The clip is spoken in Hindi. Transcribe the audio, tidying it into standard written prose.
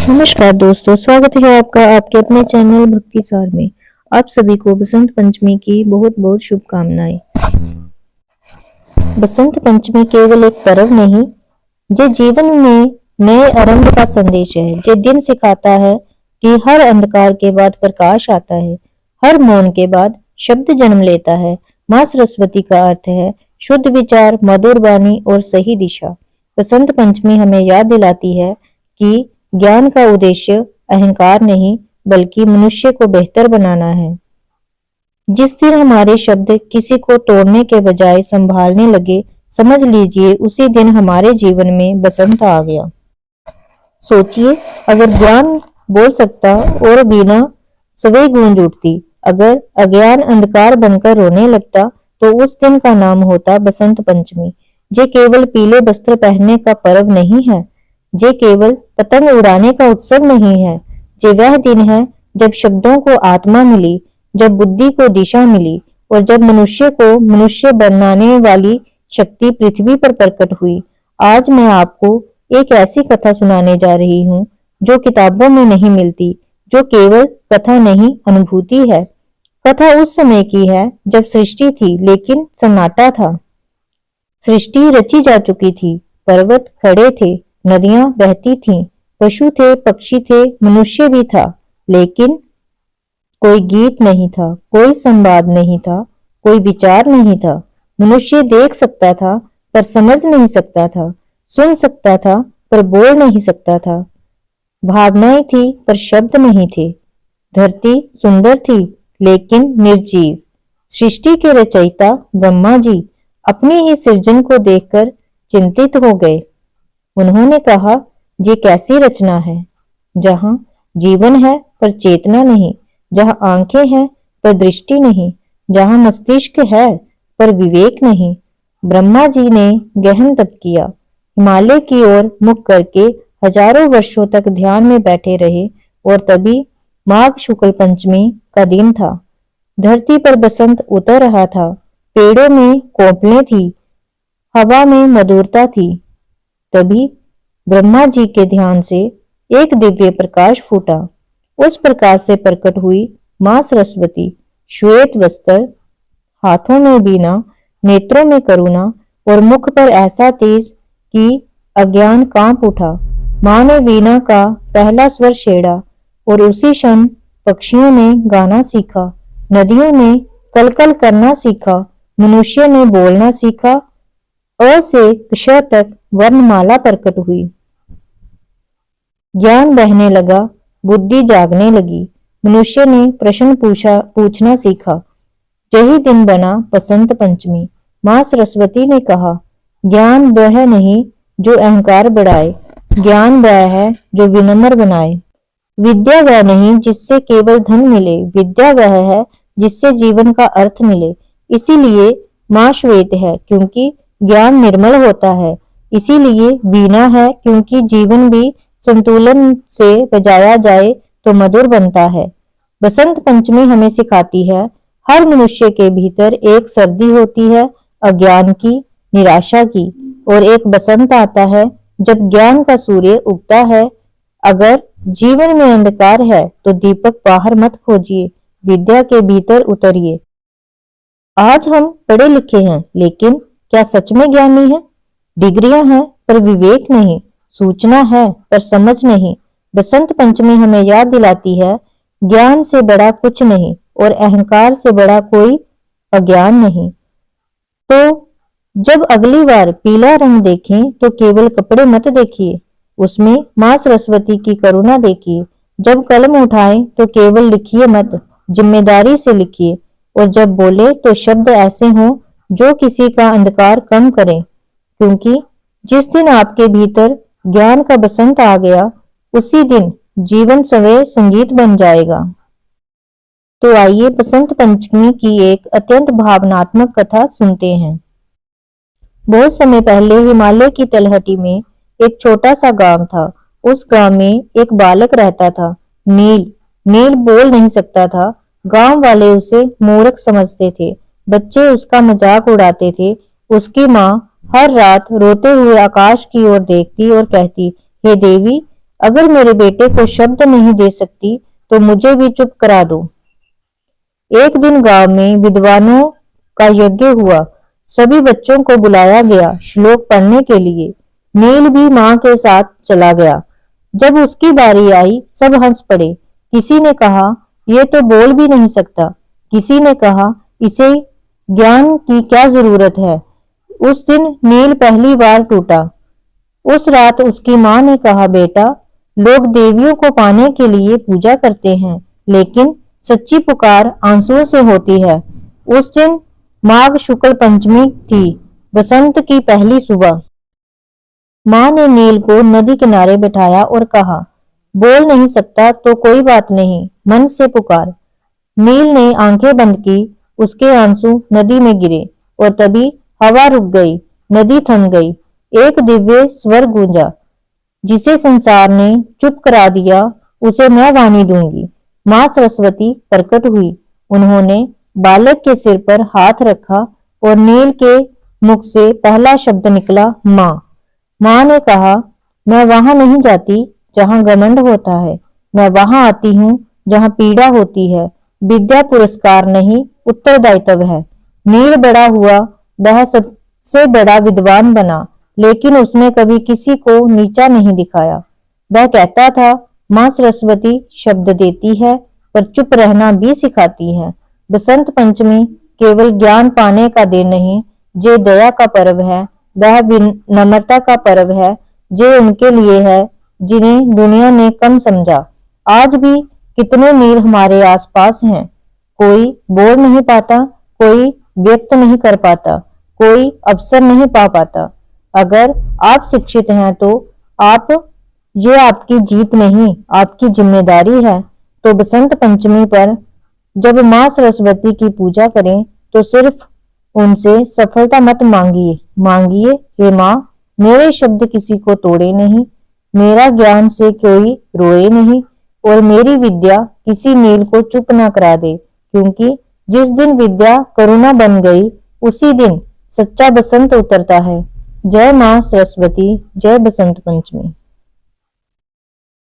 नमस्कार दोस्तों, स्वागत है आपका आपके अपने चैनल भक्ति सार में। आप सभी को बसंत पंचमी की बहुत बहुत शुभकामनाएं। बसंत पंचमी केवल एक पर्व नहीं, जो जीवन में नए आरंभ का संदेश है। जो दिन सिखाता है कि हर अंधकार के बाद प्रकाश आता है, हर मौन के बाद शब्द जन्म लेता है। माँ सरस्वती का अर्थ है शुद्ध विचार, मधुर वाणी और सही दिशा। बसंत पंचमी हमें याद दिलाती है कि ज्ञान का उद्देश्य अहंकार नहीं, बल्कि मनुष्य को बेहतर बनाना है। जिस दिन हमारे शब्द किसी को तोड़ने के बजाय संभालने लगे, समझ लीजिए उसी दिन हमारे जीवन में बसंत आ गया। सोचिए, अगर ज्ञान बोल सकता और बिना सवई गूंज उठती, अगर अज्ञान अंधकार बनकर रोने लगता, तो उस दिन का नाम होता बसंत पंचमी। ये केवल पीले वस्त्र पहनने का पर्व नहीं है, ये केवल पतंग उड़ाने का उत्सव नहीं है। ये वह दिन है जब शब्दों को आत्मा मिली, जब बुद्धि को दिशा मिली और जब मनुष्य को मनुष्य बनाने वाली शक्ति पृथ्वी पर प्रकट हुई। आज मैं आपको एक ऐसी कथा सुनाने जा रही हूँ जो किताबों में नहीं मिलती, जो केवल कथा नहीं अनुभूति है। कथा उस समय की है जब सृष्टि थी लेकिन सन्नाटा था। सृष्टि रची जा चुकी थी, पर्वत खड़े थे, नदियां बहती थीं, पशु थे, पक्षी थे, मनुष्य भी था, लेकिन कोई गीत नहीं था, कोई संवाद नहीं था, कोई विचार नहीं था। मनुष्य देख सकता था पर समझ नहीं सकता था, सुन सकता था पर बोल नहीं सकता था। भावनाएं थी पर शब्द नहीं थे। धरती सुंदर थी लेकिन निर्जीव। सृष्टि के रचयिता ब्रह्मा जी अपनी ही सृजन को देखकर चिंतित हो गए। उन्होंने कहा, ये कैसी रचना है, जहां जीवन है पर चेतना नहीं, जहां आंखें हैं पर दृष्टि नहीं, जहां मस्तिष्क है पर विवेक नहीं। ब्रह्मा जी ने गहन तप किया, हिमालय की ओर मुख करके हजारों वर्षों तक ध्यान में बैठे रहे और तभी माघ शुक्ल पंचमी का दिन था। धरती पर बसंत उतर रहा था, पेड़ों में कोपलें थी, हवा में मधुरता थी। तभी ब्रह्मा जी के ध्यान से एक दिव्य प्रकाश फूटा। उस प्रकाश से प्रकट हुई माँ सरस्वती, श्वेत वस्त्र, हाथों में बीना, नेत्रों में करुणा और मुख पर ऐसा तेज कि अज्ञान कांप उठा। माँ ने वीणा का पहला स्वर छेड़ा और उसी क्षण पक्षियों ने गाना सीखा, नदियों ने कलकल करना सीखा, मनुष्य ने बोलना सीखा। अ से क्ष तक वर्णमाला प्रकट हुई। ज्ञान बहने लगा, बुद्धि जागने लगी। मनुष्य ने प्रश्न पूछना सीखा। यही दिन बना बसंत पंचमी। माँ सरस्वती ने कहा, ज्ञान वह नहीं जो अहंकार बढ़ाए, ज्ञान वह है जो विनम्र बनाए। विद्या वह नहीं जिससे केवल धन मिले, विद्या वह है जिससे जीवन का अर्थ मिले। इसीलिए माँ श्वेत है क्योंकि ज्ञान निर्मल होता है। इसीलिए वीणा है क्योंकि जीवन भी संतुलन से बजाया जाए तो मधुर बनता है। बसंत पंचमी हमें सिखाती है, हर मनुष्य के भीतर एक सर्दी होती है, अज्ञान की, निराशा की, और एक बसंत आता है जब ज्ञान का सूर्य उगता है। अगर जीवन में अंधकार है तो दीपक बाहर मत खोजिए, विद्या के भीतर उतरिए। आज हम पढ़े लिखे हैं, लेकिन क्या सच में ज्ञानी हैं? डिग्रियां हैं पर विवेक नहीं, सूचना है पर समझ नहीं। बसंत पंचमी हमें याद दिलाती है, ज्ञान से बड़ा कुछ नहीं और अहंकार से बड़ा कोई अज्ञान नहीं। तो जब अगली बार पीला रंग देखें तो केवल कपड़े मत देखिए, उसमें माँ सरस्वती की करुणा देखिए। जब कलम उठाएं तो केवल लिखिए मत, जिम्मेदारी से लिखिए। और जब बोले तो शब्द ऐसे हों जो किसी का अंधकार कम करें, क्योंकि जिस दिन आपके भीतर ज्ञान का बसंत आ गया, उसी दिन जीवन सवे संगीत बन जाएगा। तो आइए बसंत पंचमी की एक अत्यंत भावनात्मक कथा सुनते हैं। बहुत समय पहले हिमालय की तलहटी में एक छोटा सा गांव था। उस गांव में एक बालक रहता था, नील। नील बोल नहीं सकता था। गांव वाले उसे मूर्ख समझते थे। बच्चे उसका मजाक उड़ाते थे। उसकी माँ हर रात रोते हुए आकाश की ओर देखती और कहती, हे देवी, अगर मेरे बेटे को शब्द नहीं दे सकती तो मुझे भी चुप करा दो। एक दिन गांव में विद्वानों का यज्ञ हुआ। सभी बच्चों को बुलाया गया श्लोक पढ़ने के लिए। नील भी मां के साथ चला गया। जब उसकी बारी आई सब हंस पड़े। किसी ने कहा यह तो बोल भी नहीं सकता। किसी ने कहा इसे ज्ञान की क्या जरूरत है। उस दिन नील पहली बार टूटा। उस रात उसकी मां ने कहा बेटा, लोग देवियों को पाने के लिए पूजा करते हैं, लेकिन सच्ची पुकार आंसुओं से होती है। उस दिन माघ शुक्ल पंचमी थी, बसंत की पहली सुबह। मां ने नील को नदी किनारे बिठाया और कहा बोल नहीं सकता तो कोई बात नहीं, मन से पुकार। नील ने आंखें बंद की। उसके आंसू नदी में गिरे और तभी हवा रुक गई, नदी थम गई। एक दिव्य स्वर गूंजा, जिसे संसार ने चुप करा दिया उसे मैं वाणी दूंगी। मां सरस्वती प्रकट हुई। उन्होंने बालक के सिर पर हाथ रखा और नील के मुख से पहला शब्द निकला मां। मां ने कहा मैं वहां नहीं जाती जहां घमंड होता है, मैं वहां आती हूँ जहां पीड़ा होती है। विद्या पुरस्कार नहीं, उत्तरदायित्व है। नील बड़ा हुआ, वह सबसे बड़ा विद्वान बना, लेकिन उसने कभी किसी को नीचा नहीं दिखाया। वह कहता था मां सरस्वती शब्द देती है पर चुप रहना भी सिखाती है। बसंत पंचमी केवल ज्ञान पाने का दिन नहीं, जे दया का पर्व है। वह विनम्रता का पर्व है, जे उनके लिए है जिन्हें दुनिया ने कम समझा। आज भी कितने नील हमारे आसपास हैं। कोई बोल नहीं पाता, कोई व्यक्त नहीं कर पाता, कोई अवसर नहीं पा पाता। अगर आप शिक्षित हैं तो आप ये आपकी जीत नहीं, आपकी जिम्मेदारी है। तो बसंत पंचमी पर जब मां सरस्वती की पूजा करें तो सिर्फ उनसे सफलता मत मांगिए, मांगिए हे मां मेरे शब्द किसी को तोड़े नहीं, मेरा ज्ञान से कोई रोए नहीं और मेरी विद्या किसी नील को चुप ना करा दे। क्योंकि जिस दिन विद्या करुणा बन गई उसी दिन सच्चा बसंत उतरता है। जय मां सरस्वती, जय बसंत पंचमी।